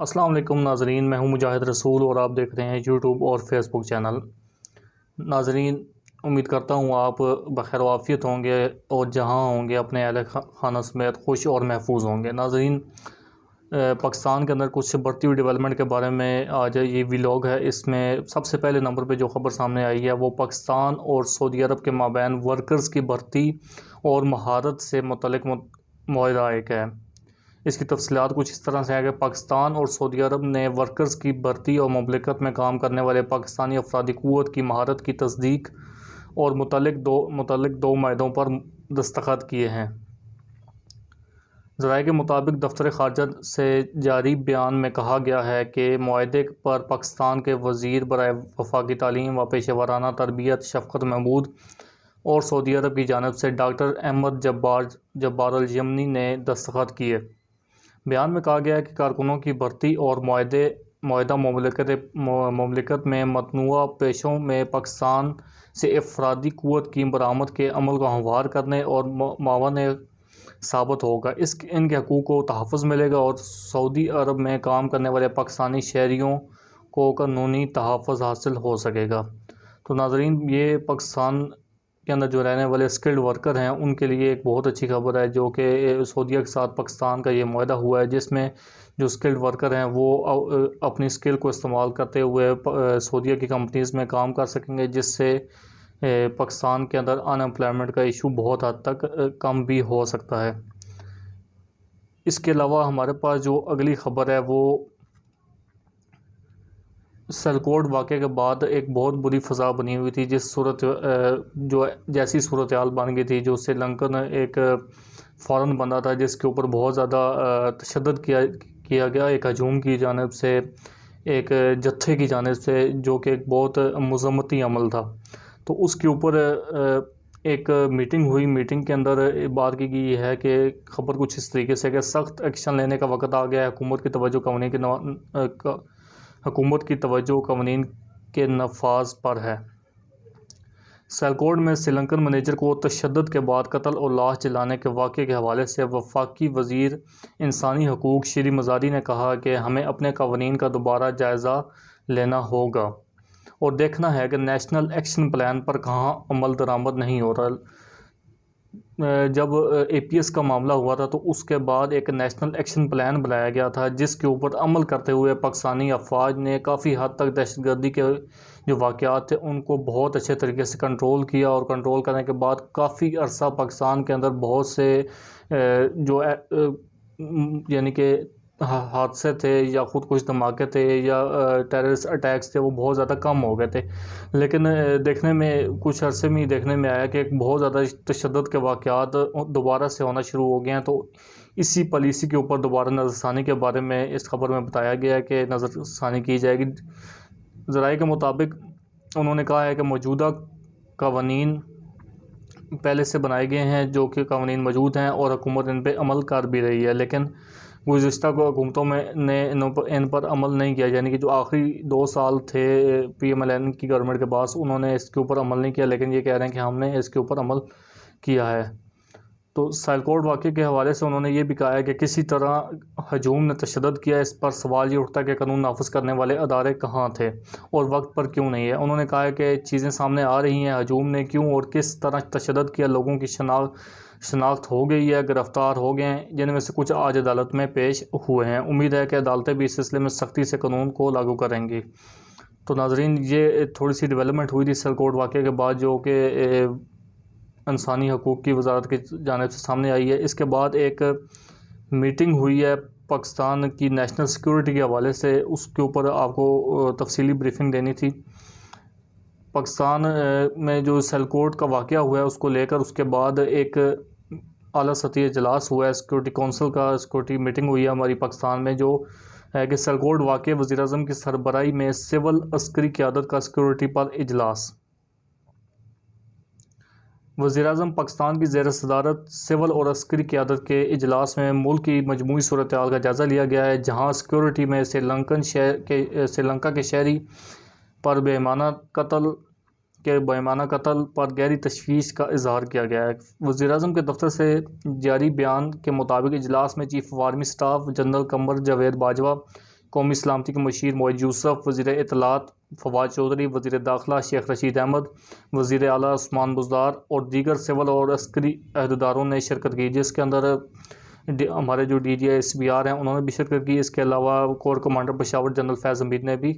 السلام علیکم ناظرین، میں ہوں مجاہد رسول اور آپ دیکھ رہے ہیں یوٹیوب اور فیس بک چینل۔ ناظرین، امید کرتا ہوں آپ بخیر و عافیت ہوں گے اور جہاں ہوں گے اپنے اہل خانہ سمیت خوش اور محفوظ ہوں گے۔ ناظرین، پاکستان کے اندر کچھ بڑھتی ہوئی ڈیولپمنٹ کے بارے میں آج یہ ویلاگ ہے۔ اس میں سب سے پہلے نمبر پہ جو خبر سامنے آئی ہے وہ پاکستان اور سعودی عرب کے مابین ورکرز کی بھرتی اور مہارت سے متعلق معاہدہ ایک ہے۔ اس کی تفصیلات کچھ اس طرح سے ہے کہ پاکستان اور سعودی عرب نے ورکرز کی بھرتی اور مملکت میں کام کرنے والے پاکستانی افرادی قوت کی مہارت کی تصدیق اور متعلق دو معاہدوں پر دستخط کیے ہیں۔ ذرائع کے مطابق دفتر خارجہ سے جاری بیان میں کہا گیا ہے کہ معاہدے پر پاکستان کے وزیر برائے وفاقی تعلیم و پیشہ ورانہ تربیت شفقت محمود اور سعودی عرب کی جانب سے ڈاکٹر احمد جبار الیمنی نے دستخط کیے۔ بیان میں کہا گیا ہے کہ کارکنوں کی بھرتی اور معاہدہ مملکت میں متنوع پیشوں میں پاکستان سے افرادی قوت کی برآمد کے عمل کو ہموار کرنے اور معاون ثابت ہوگا۔ ان کے حقوق کو تحفظ ملے گا اور سعودی عرب میں کام کرنے والے پاکستانی شہریوں کو قانونی تحفظ حاصل ہو سکے گا۔ تو ناظرین، یہ پاکستان کے اندر جو رہنے والے اسکلڈ ورکر ہیں ان کے لیے ایک بہت اچھی خبر ہے، جو کہ سعودیہ کے ساتھ پاکستان کا یہ معاہدہ ہوا ہے، جس میں جو اسکلڈ ورکر ہیں وہ اپنی اسکل کو استعمال کرتے ہوئے سعودیہ کی کمپنیز میں کام کر سکیں گے، جس سے پاکستان کے اندر ان امپلائمنٹ کا ایشو بہت حد تک کم بھی ہو سکتا ہے۔ اس کے علاوہ ہمارے پاس جو اگلی خبر ہے وہ سیلکوٹ واقعے کے بعد ایک بہت بری فضا بنی ہوئی تھی، جیسی صورتحال بن گئی تھی، جو سری لنکن ایک فارن بندہ تھا جس کے اوپر بہت زیادہ تشدد کیا گیا ایک ہجوم کی جانب سے، ایک جتھے کی جانب سے، جو کہ ایک بہت مذمتی عمل تھا۔ تو اس کے اوپر ایک میٹنگ ہوئی۔ میٹنگ کے اندر بات کی گئی ہے کہ خبر کچھ اس طریقے سے کہ سخت ایکشن لینے کا وقت آ گیا ہے، حکومت کی توجہ قوانین کے نفاذ پر ہے۔ سیلکوٹ میں سری لنکن مینیجر کو تشدد کے بعد قتل اور لاش جلانے کے واقعے کے حوالے سے وفاقی وزیر انسانی حقوق شری مزاری نے کہا کہ ہمیں اپنے قوانین کا دوبارہ جائزہ لینا ہوگا اور دیکھنا ہے کہ نیشنل ایکشن پلان پر کہاں عمل درآمد نہیں ہو رہا۔ جب اے پی ایس کا معاملہ ہوا تھا تو اس کے بعد ایک نیشنل ایکشن پلان بنایا گیا تھا، جس کے اوپر عمل کرتے ہوئے پاکستانی افواج نے کافی حد تک دہشت گردی کے جو واقعات تھے ان کو بہت اچھے طریقے سے کنٹرول کیا، اور کنٹرول کرنے کے بعد کافی عرصہ پاکستان کے اندر بہت سے جو یعنی کہ حادثے تھے یا خود کش دھماکے تھے یا ٹیررسٹ اٹیکس تھے، وہ بہت زیادہ کم ہو گئے تھے۔ لیکن دیکھنے میں کچھ عرصے میں دیکھنے میں آیا کہ ایک بہت زیادہ تشدد کے واقعات دوبارہ سے ہونا شروع ہو گئے ہیں۔ تو اسی پالیسی کے اوپر دوبارہ نظر ثانی کے بارے میں اس خبر میں بتایا گیا ہے کہ نظر ثانی کی جائے گی۔ ذرائع کے مطابق انہوں نے کہا ہے کہ موجودہ قوانین پہلے سے بنائے گئے ہیں، جو کہ قوانین موجود ہیں اور حکومت ان پہ عمل کر بھی رہی ہے، لیکن گزشتہ حکومتوں نے ان پر عمل نہیں کیا، یعنی کہ جو آخری 2 سال تھے پی ایم ایل این کی گورنمنٹ کے پاس، انہوں نے اس کے اوپر عمل نہیں کیا، لیکن یہ کہہ رہے ہیں کہ ہم نے اس کے اوپر عمل کیا ہے۔ تو سیلکوٹ واقعے کے حوالے سے انہوں نے یہ بھی کہا ہے کہ کسی طرح ہجوم نے تشدد کیا، اس پر سوال یہ اٹھتا ہے کہ قانون نافذ کرنے والے ادارے کہاں تھے اور وقت پر کیوں نہیں ہے۔ انہوں نے کہا ہے کہ چیزیں سامنے آ رہی ہیں، ہجوم نے کیوں اور کس طرح تشدد کیا، لوگوں کی شناخت ہو گئی ہے، گرفتار ہو گئے ہیں، جن میں سے کچھ آج عدالت میں پیش ہوئے ہیں۔ امید ہے کہ عدالتیں بھی اس سلسلے میں سختی سے قانون کو لاگو کریں گی۔ تو ناظرین، یہ تھوڑی سی ڈیولپمنٹ ہوئی تھی سیلکوٹ واقعے کے بعد، جو کہ انسانی حقوق کی وزارت کی جانب سے سامنے آئی ہے۔ اس کے بعد ایک میٹنگ ہوئی ہے پاکستان کی نیشنل سیکورٹی کے حوالے سے، اس کے اوپر آپ کو تفصیلی بریفنگ دینی تھی۔ پاکستان میں جو سیلکوٹ کا واقعہ ہوا ہے اس کو لے کر اس کے بعد ایک اعلیٰ سطحی اجلاس ہوا ہے، سیکورٹی کونسل کا سیکورٹی میٹنگ ہوئی ہے ہماری پاکستان میں، جو ہے کہ سیلکوٹ واقعہ وزیر اعظم کی سربراہی میں سول عسکری قیادت کا سیکورٹی پر اجلاس۔ وزیر اعظم پاکستان کی زیر صدارت سول اور عسکری قیادت کے اجلاس میں ملک کی مجموعی صورتحال کا جائزہ لیا گیا ہے، جہاں سیکورٹی میں سری لنکا کے شہری پر بے ایمانہ قتل پر گہری تشویش کا اظہار کیا گیا ہے۔ وزیر اعظم کے دفتر سے جاری بیان کے مطابق اجلاس میں chief of army staff general Qamar Javed Bajwa, قومی سلامتی کے مشیر معید یوسف، وزیر اطلاعات فواد چودھری، وزیر داخلہ شیخ رشید احمد، وزیر اعلیٰ عثمان بزدار اور دیگر سول اور عسکری عہدیداروں نے شرکت کی، جس کے اندر ہمارے جو D G S B R ہیں انہوں نے بھی شرکت کی۔ اس کے علاوہ corps commander Peshawar general Faiz Hamid نے بھی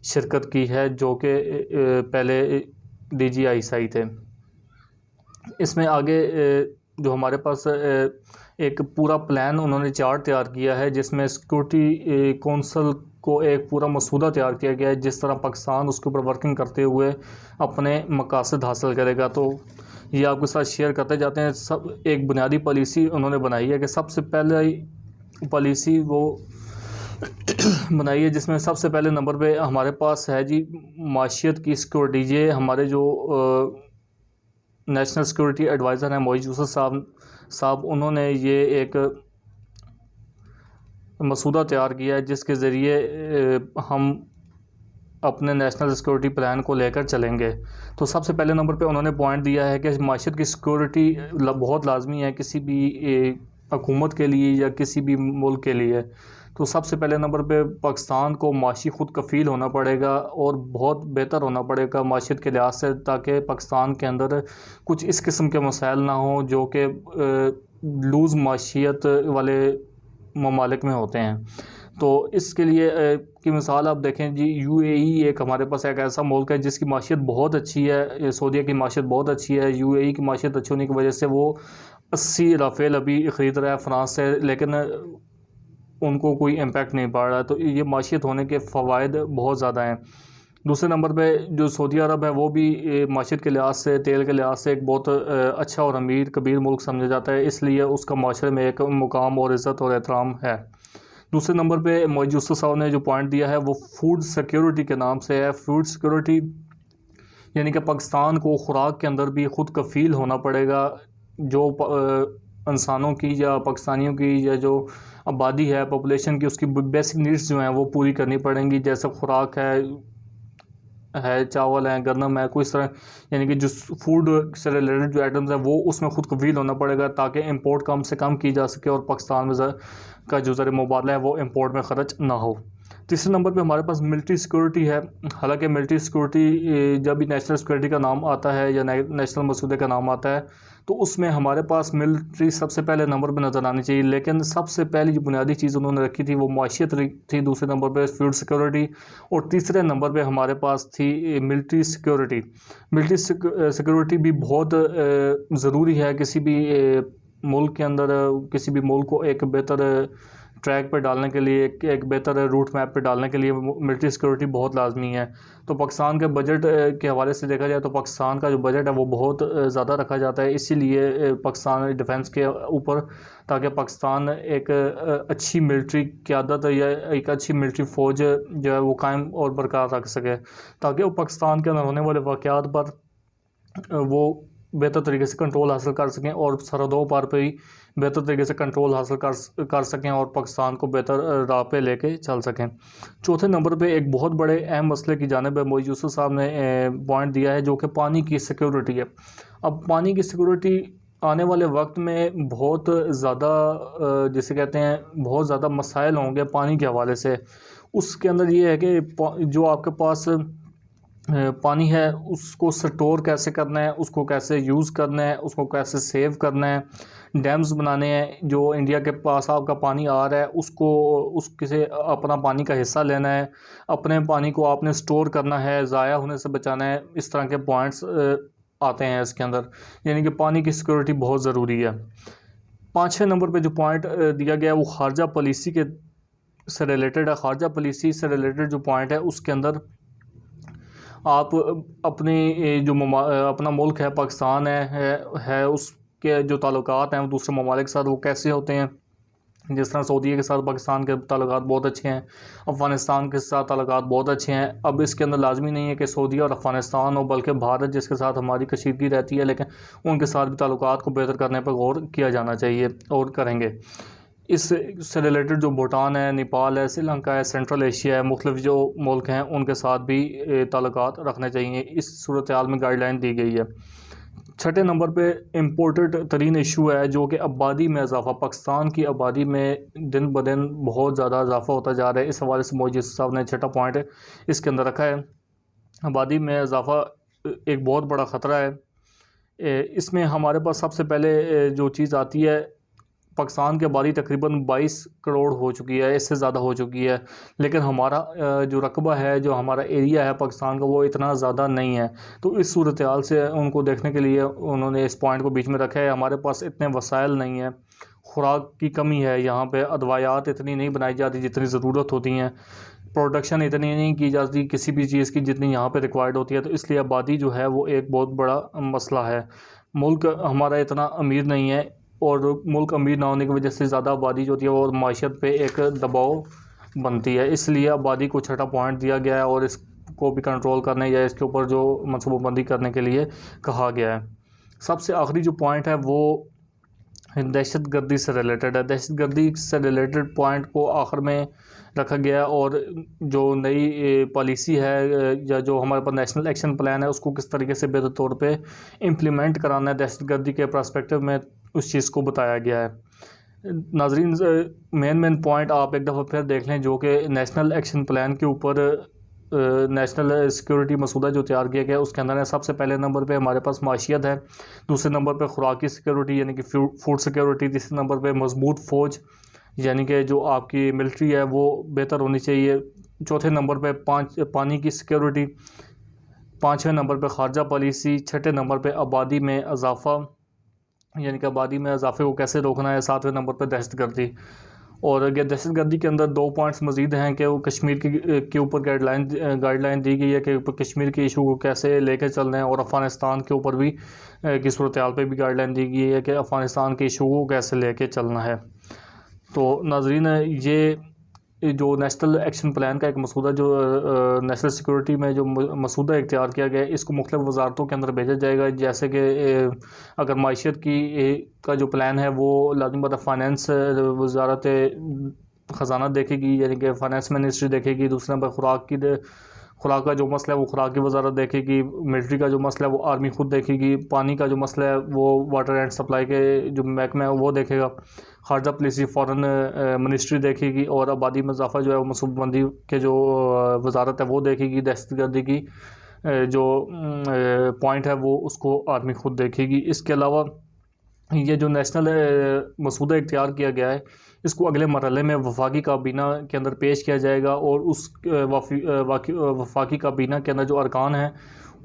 شرکت کی ہے، جو کہ پہلے ڈی جی آئی ایس تھے۔ اس میں آگے جو ہمارے پاس ایک پورا پلان انہوں نے چارٹ تیار کیا ہے، جس میں سیکورٹی کونسل کو ایک پورا مسودہ تیار کیا گیا ہے، جس طرح پاکستان اس کے اوپر ورکنگ کرتے ہوئے اپنے مقاصد حاصل کرے گا۔ تو یہ آپ کے ساتھ شیئر کرتے جاتے ہیں۔ ایک بنیادی پالیسی انہوں نے بنائی ہے کہ سب سے پہلے پالیسی وہ بنائی ہے جس میں سب سے پہلے نمبر پہ ہمارے پاس ہے جی معاشیت کی سیکورٹی۔ یہ ہمارے جو نیشنل سیکورٹی ایڈوائزر ہیں معید یوسف صاحب انہوں نے یہ ایک مسودہ تیار کیا ہے، جس کے ذریعے ہم اپنے نیشنل سیکورٹی پلان کو لے کر چلیں گے۔ تو سب سے پہلے نمبر پہ انہوں نے پوائنٹ دیا ہے کہ معاشیت کی سیکورٹی بہت لازمی ہے کسی بھی حکومت کے لیے یا کسی بھی ملک کے لیے۔ تو سب سے پہلے نمبر پہ پاکستان کو معاشی خود کفیل ہونا پڑے گا اور بہت بہتر ہونا پڑے گا معاشیت کے لحاظ سے، تاکہ پاکستان کے اندر کچھ اس قسم کے مسائل نہ ہوں جو کہ لوز معاشیت والے ممالک میں ہوتے ہیں۔ تو اس کے لیے کی مثال آپ دیکھیں جی، یو اے ای ایک ہمارے پاس ایک ایسا ملک ہے جس کی معیشت بہت اچھی ہے۔ سعودیہ کی معیشت بہت اچھی ہے۔ یو اے ای کی معیشت اچھی ہونے کی وجہ سے وہ 80 رافیل ابھی خرید رہا ہے فرانس سے، لیکن ان کو کوئی امپیکٹ نہیں پڑ رہا ہے۔ تو یہ معیشت ہونے کے فوائد بہت زیادہ ہیں۔ دوسرے نمبر پہ جو سعودی عرب ہے وہ بھی معیشت کے لحاظ سے، تیل کے لحاظ سے ایک بہت اچھا اور امیر کبیر ملک سمجھا جاتا ہے، اس لیے اس کا معاشرے میں ایک مقام اور عزت اور احترام ہے۔ دوسرے نمبر پہ معید یوسف صاحب نے جو پوائنٹ دیا ہے وہ فوڈ سیکیورٹی کے نام سے ہے۔ فوڈ سیکیورٹی یعنی کہ پاکستان کو خوراک کے اندر بھی خود کفیل ہونا پڑے گا۔ جو انسانوں کی یا پاکستانیوں کی یا جو آبادی ہے پاپولیشن کی، اس کی بیسک نیڈس جو ہیں وہ پوری کرنی پڑیں گی، جیسے خوراک ہے چاول ہے، گندم ہے، کوئی اس طرح یعنی کہ جو فوڈ سے ریلیٹڈ جو آئٹمز ہیں وہ اس میں خود کفیل ہونا پڑے گا، تاکہ امپورٹ کم سے کم کی جا سکے اور پاکستان میں کا جو زر مبادلہ ہے وہ امپورٹ میں خرچ نہ ہو۔ تیسرے نمبر پہ ہمارے پاس ملٹری سیکورٹی ہے۔ حالانکہ ملٹری سیکورٹی جب بھی نیشنل سیکورٹی کا نام آتا ہے یا نیشنل مسودے کا نام آتا ہے تو اس میں ہمارے پاس ملٹری سب سے پہلے نمبر پہ نظر آنی چاہیے، لیکن سب سے پہلی جو بنیادی چیز انہوں نے رکھی تھی وہ معیشت تھی، دوسرے نمبر پہ فوڈ سیکورٹی، اور تیسرے نمبر پہ ہمارے پاس تھی ملٹری سیکورٹی۔ ملٹری سیکورٹی بھی بہت ضروری ہے کسی بھی ملک کے اندر، کسی بھی ملک کو ایک بہتر ٹریک پہ ڈالنے کے لیے، ایک بہتر روٹ میپ پہ ڈالنے کے لیے ملٹری سیکورٹی بہت لازمی ہے۔ تو پاکستان کے بجٹ کے حوالے سے دیکھا جائے تو پاکستان کا جو بجٹ ہے وہ بہت زیادہ رکھا جاتا ہے، اسی لیے پاکستان ڈیفنس کے اوپر، تاکہ پاکستان ایک اچھی ملٹری قیادت یا ایک اچھی ملٹری فوج جو ہے وہ قائم اور برقرار رکھ سکے، تاکہ وہ پاکستان کے اندر ہونے والے واقعات پر وہ بہتر طریقے سے کنٹرول حاصل کر سکیں اور سرحدوں پر بھی بہتر طریقے سے کنٹرول حاصل کر سکیں اور پاکستان کو بہتر راہ پہ لے کے چل سکیں۔ چوتھے نمبر پہ ایک بہت بڑے اہم مسئلے کی جانب معید یوسف صاحب نے پوائنٹ دیا ہے، جو کہ پانی کی سیکورٹی ہے۔ اب پانی کی سیکورٹی آنے والے وقت میں بہت زیادہ جسے کہتے ہیں بہت زیادہ مسائل ہوں گے پانی کے حوالے سے۔ اس کے اندر یہ ہے کہ جو آپ کے پاس پانی ہے اس کو سٹور کیسے کرنا ہے، اس کو کیسے یوز کرنا ہے، اس کو کیسے سیو کرنا ہے، ڈیمز بنانے ہیں، جو انڈیا کے پاس آپ کا پانی آ رہا ہے اس سے اپنا پانی کا حصہ لینا ہے، اپنے پانی کو آپ نے سٹور کرنا ہے، ضائع ہونے سے بچانا ہے، اس طرح کے پوائنٹس آتے ہیں اس کے اندر، یعنی کہ پانی کی سیکورٹی بہت ضروری ہے۔ 5 نمبر پہ جو پوائنٹ دیا گیا ہے وہ خارجہ پالیسی کے سے ریلیٹڈ ہے۔ خارجہ پالیسی سے ریلیٹڈ جو پوائنٹ ہے اس کے اندر آپ اپنی جو اپنا ملک ہے پاکستان ہے اس کے جو تعلقات ہیں وہ دوسرے ممالک کے ساتھ وہ کیسے ہوتے ہیں، جس طرح سعودیہ کے ساتھ پاکستان کے تعلقات بہت اچھے ہیں، افغانستان کے ساتھ تعلقات بہت اچھے ہیں۔ اب اس کے اندر لازمی نہیں ہے کہ سعودیہ اور افغانستان ہو، بلکہ بھارت جس کے ساتھ ہماری کشیدگی رہتی ہے، لیکن ان کے ساتھ بھی تعلقات کو بہتر کرنے پر غور کیا جانا چاہیے اور کریں گے۔ اس سے ریلیٹڈ جو بھوٹان ہے، نیپال ہے، سری لنکا ہے، سینٹرل ایشیا ہے، مختلف جو ملک ہیں ان کے ساتھ بھی تعلقات رکھنے چاہیے، اس صورتحال میں گائیڈ لائن دی گئی ہے۔ چھٹے نمبر پہ امپورٹنٹ ترین ایشو ہے جو کہ آبادی میں اضافہ. پاکستان کی آبادی میں دن بدن بہت زیادہ اضافہ ہوتا جا رہا ہے. اس حوالے سے مودی صاحب نے چھٹا پوائنٹ اس کے اندر رکھا ہے. آبادی میں اضافہ ایک بہت بڑا خطرہ ہے. اس میں ہمارے پاس سب سے پہلے جو چیز آتی ہے، پاکستان کی آبادی تقریباً 22 کروڑ ہو چکی ہے، اس سے زیادہ ہو چکی ہے، لیکن ہمارا جو رقبہ ہے، جو ہمارا ایریا ہے پاکستان کا، وہ اتنا زیادہ نہیں ہے. تو اس صورتحال سے ان کو دیکھنے کے لیے انہوں نے اس پوائنٹ کو بیچ میں رکھا ہے. ہمارے پاس اتنے وسائل نہیں ہیں، خوراک کی کمی ہے، یہاں پہ ادویات اتنی نہیں بنائی جاتی جتنی ضرورت ہوتی ہیں، پروڈکشن اتنی نہیں کی جاتی کسی بھی چیز کی جتنی یہاں پہ ریکوائرڈ ہوتی ہے. تو اس لیے آبادی جو ہے وہ ایک بہت بڑا مسئلہ ہے. ملک ہمارا اتنا امیر نہیں ہے، اور ملک امیر نہ ہونے کی وجہ سے زیادہ آبادی جو ہوتی ہے وہ معیشت پہ ایک دباؤ بنتی ہے. اس لیے آبادی کو چھٹا پوائنٹ دیا گیا ہے، اور اس کو بھی کنٹرول کرنے یا اس کے اوپر جو منصوبہ بندی کرنے کے لیے کہا گیا ہے. سب سے آخری جو پوائنٹ ہے وہ دہشت گردی سے ریلیٹڈ ہے. دہشت گردی سے ریلیٹڈ پوائنٹ کو آخر میں رکھا گیا، اور جو نئی پالیسی ہے یا جو ہمارے پاس نیشنل ایکشن پلان ہے اس کو کس طریقے سے بہتر طور پہ امپلیمنٹ کرانا ہے دہشت گردی کے پرسپیکٹو میں، اس چیز کو بتایا گیا ہے. ناظرین، مین پوائنٹ آپ ایک دفعہ پھر دیکھ لیں جو کہ نیشنل ایکشن پلان کے اوپر نیشنل سیکیورٹی مسودہ جو تیار کیا گیا اس کے اندر ہے. سب سے پہلے نمبر پہ ہمارے پاس معیشت ہے، دوسرے نمبر پہ خوراکی سیکیورٹی یعنی کہ فوڈ سیکیورٹی، تیسرے نمبر پہ مضبوط فوج یعنی کہ جو آپ کی ملٹری ہے وہ بہتر ہونی چاہیے، چوتھے نمبر پہ پانی کی سیکیورٹی، پانچویں نمبر پہ خارجہ پالیسی، چھٹے نمبر پہ آبادی میں اضافہ یعنی کہ آبادی میں اضافے کو کیسے روکنا ہے، ساتویں نمبر پہ دہشت گردی. اور اگر دہشت گردی کے اندر 2 پوائنٹس مزید ہیں کہ وہ کشمیر کے اوپر گائیڈ لائن دی گئی ہے کہ کشمیر کے ایشو کو کیسے لے کے چلنا ہے، اور افغانستان کے اوپر بھی کی صورتحال پہ بھی گائیڈ لائن دی گئی ہے کہ افغانستان کے ایشو کو کیسے لے کے چلنا ہے. تو ناظرین، یہ جو نیشنل ایکشن پلان کا ایک مسودہ جو نیشنل سیکورٹی میں جو مسودہ اختیار کیا گیا ہے، اس کو مختلف وزارتوں کے اندر بھیجا جائے گا. جیسے کہ اگر معیشت کا جو پلان ہے وہ لازم بات فائنانس وزارت خزانہ دیکھے گی یعنی کہ فائنانس منسٹری دیکھے گی. دوسرے نمبر خوراک کا جو مسئلہ ہے وہ خوراک کی وزارت دیکھے گی. ملٹری کا جو مسئلہ ہے وہ آرمی خود دیکھے گی. پانی کا جو مسئلہ ہے وہ واٹر اینڈ سپلائی کے جو محکمہ ہے وہ دیکھے گا. خارجہ پالیسی فارن منسٹری دیکھے گی، اور آبادی میں اضافہ جو ہے وہ منصوبہ بندی کے جو وزارت ہے وہ دیکھے گی. دہشت گردی کی جو پوائنٹ ہے وہ اس کو آرمی خود دیکھے گی. اس کے علاوہ یہ جو نیشنل مسودہ اختیار کیا گیا ہے اس کو اگلے مرحلے میں وفاقی کابینہ کے اندر پیش کیا جائے گا، اور اس وفاقی کابینہ کے اندر جو ارکان ہیں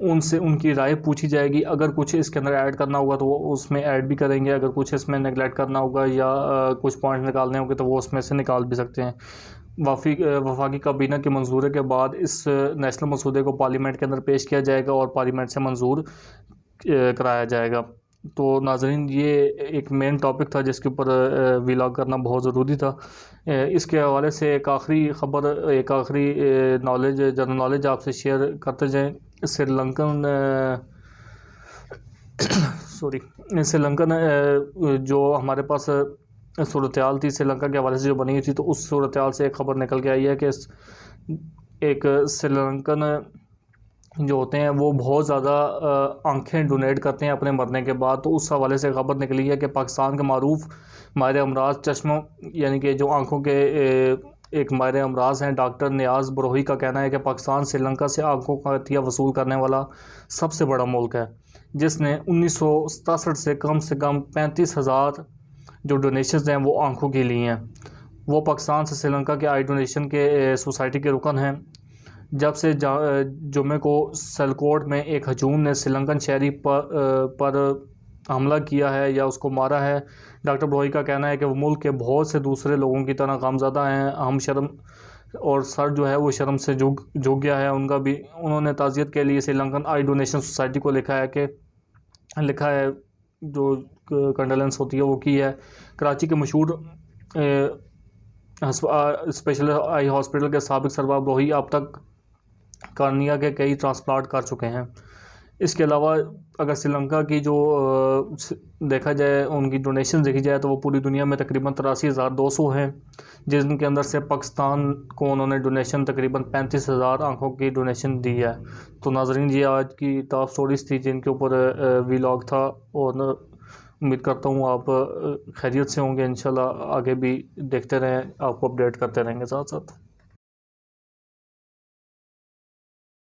ان سے ان کی رائے پوچھی جائے گی. اگر کچھ اس کے اندر ایڈ کرنا ہوگا تو وہ اس میں ایڈ بھی کریں گے، اگر کچھ اس میں نیگلیکٹ کرنا ہوگا یا کچھ پوائنٹ نکالنے ہوں گے تو وہ اس میں سے نکال بھی سکتے ہیں. وفاقی کابینہ کے منظورے کے بعد اس نیشنل مسودے کو پارلیمنٹ کے اندر پیش کیا جائے گا اور پارلیمنٹ سے منظور کرایا جائے گا. تو ناظرین، یہ ایک مین ٹاپک تھا جس کے اوپر ویلاگ کرنا بہت ضروری تھا. اس کے حوالے سے ایک آخری خبر، ایک آخری جنرل نالج آپ سے شیئر کرتے جائیں. سری لنکن جو ہمارے پاس صورتحال تھی سری لنکا کے حوالے سے جو بنی ہوئی تھی، تو اس صورتحال سے ایک خبر نکل کے آئی ہے کہ ایک سری لنکن جو ہوتے ہیں وہ بہت زیادہ آنکھیں ڈونیٹ کرتے ہیں اپنے مرنے کے بعد. تو اس حوالے سے خبر نکلی ہے کہ پاکستان کے معروف ماہر امراض چشموں یعنی کہ جو آنکھوں کے ایک ماہر امراض ہیں ڈاکٹر نیاز بروہی کا کہنا ہے کہ پاکستان سری لنکا سے آنکھوں کا عطیہ وصول کرنے والا سب سے بڑا ملک ہے، جس نے 1967 سے کم 35,000 جو ڈونیشنز ہیں وہ آنکھوں کے لیے ہیں. وہ پاکستان سے سری لنکا کے آئی ڈونیشن کے سوسائٹی کے رکن ہیں. جب سے جمعے کو سیلکوٹ میں ایک ہجوم نے سری لنکن شہری پر حملہ کیا ہے یا اس کو مارا ہے، ڈاکٹر بروہی کا کہنا ہے کہ وہ ملک کے بہت سے دوسرے لوگوں کی طرح غمزدہ ہیں. ہم شرم اور سر جو ہے وہ شرم سے جھک گیا ہے ان کا بھی. انہوں نے تعزیت کے لیے سری لنکن آئی ڈونیشن سوسائٹی کو لکھا ہے جو کنڈولنس ہوتی ہے وہ کی ہے. کراچی کے مشہور اسپیشل آئی ہاسپٹل کے سابق سربراہ بروہی اب تک کارنیا کے کئی ٹرانسپلانٹ کر چکے ہیں. اس کے علاوہ اگر سری لنکا کی جو دیکھا جائے ان کی ڈونیشن دیکھی جائے تو وہ پوری دنیا میں تقریباً 83,200 ہیں، جن کے اندر سے پاکستان کو انہوں نے ڈونیشن تقریباً 35,000 آنکھوں کی ڈونیشن دی ہے۔ تو ناظرین یہ آج کی ٹاپ سٹوریز تھی جن کے اوپر ویلاگ تھا، اور امید کرتا ہوں آپ خیریت سے ہوں گے۔ انشاءاللہ آگے بھی دیکھتے رہیں، آپ کو اپڈیٹ کرتے رہیں گے ساتھ ساتھ۔